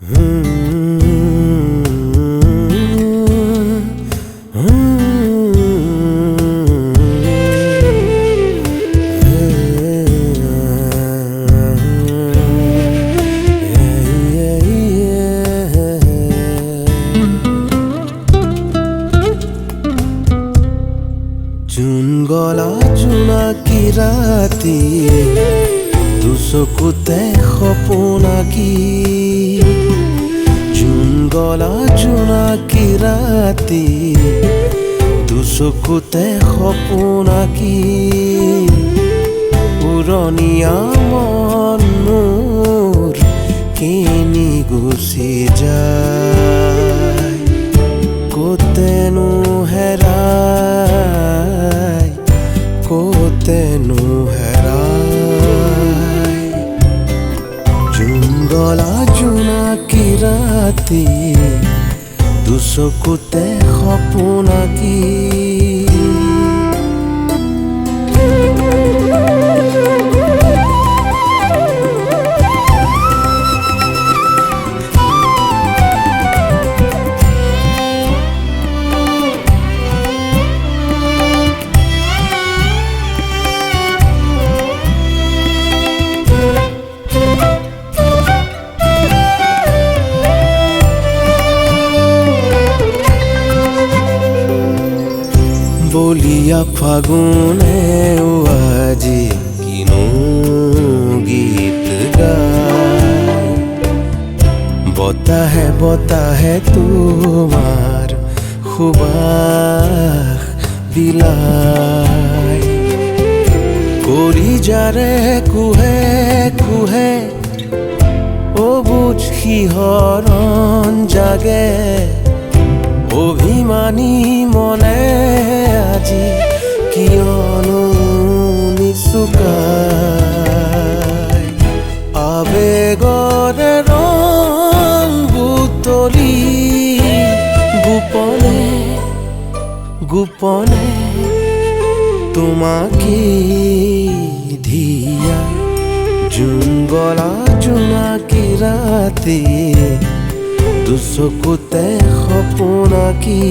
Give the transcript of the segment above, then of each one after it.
June গলা জোনাকী ৰাতি দুচকুতে সপোন আঁকি জুন গলা জোনাকী ৰাতি দুচকুতে সপোন আঁকি পুৰণীয়া মন মোৰ কিনি গুচি যায় ক'তেনো হেৰাই ক'তেনো হেৰাই জুন গলা জোনাকী ৰাতি দুচকুতে সপোন আঁকি বলিয়া ফাগুনে আজি কিনো গীত গায় বতাহে বতাহে তোমাৰ সুবাস বিলায় কৰি যাৰে কুহে কুহে অবুজ শিহৰণ জাগে অভিমানী মনে আজি কিয়নো নিচুকাই আবেগৰে ৰং বুটলি গোপনে গোপনে তোমাকে ধিয়া জুন গলা জোনাকী ৰাতি দুচকুতে সপোন আঁকি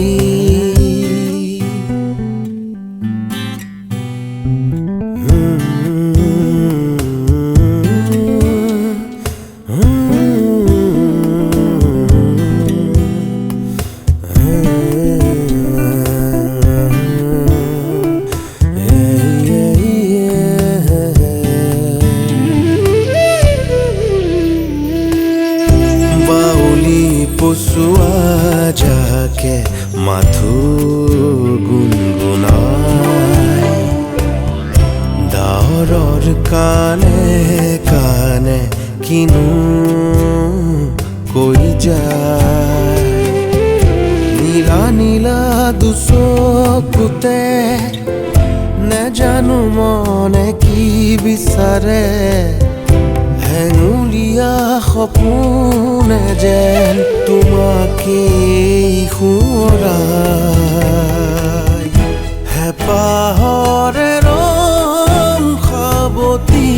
পচুৱা যাকে মাথো গুণগুণাই ডাৱৰৰ কাণে কাণে কিনো কৈ যায় নীলা নীলা দুচকুতে নেজানো মনে কি বিচাৰে হেঙুলীয়া সপোনে যেন তোমাকে সোঁৱৰাই হেঁপাহৰে ৰং সাৱটি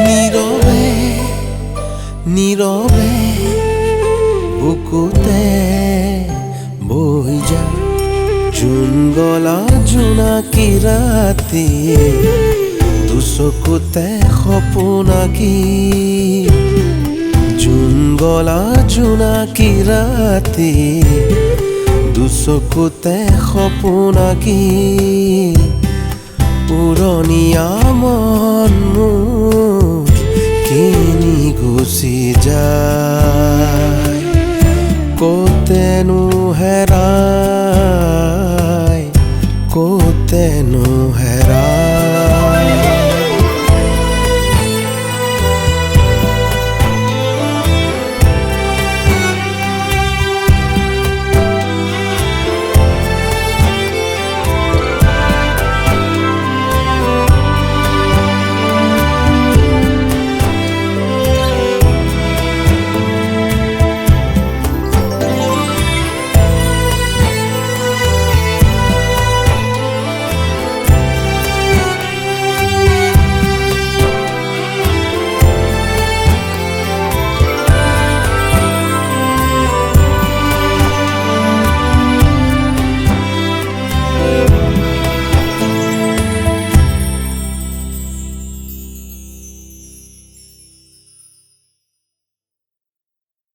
নীৰৱে নীৰৱে বুকুতে বৈ যায় জুন গলা জোনাকী ৰাতি দুচকুতে সপোন আঁকি জুন গলা জোনাকী ৰাতি দুচকুতে সপোন আঁকি পুৰণীয়া মন মোৰ কিনি গুচি যায় ক'তেনো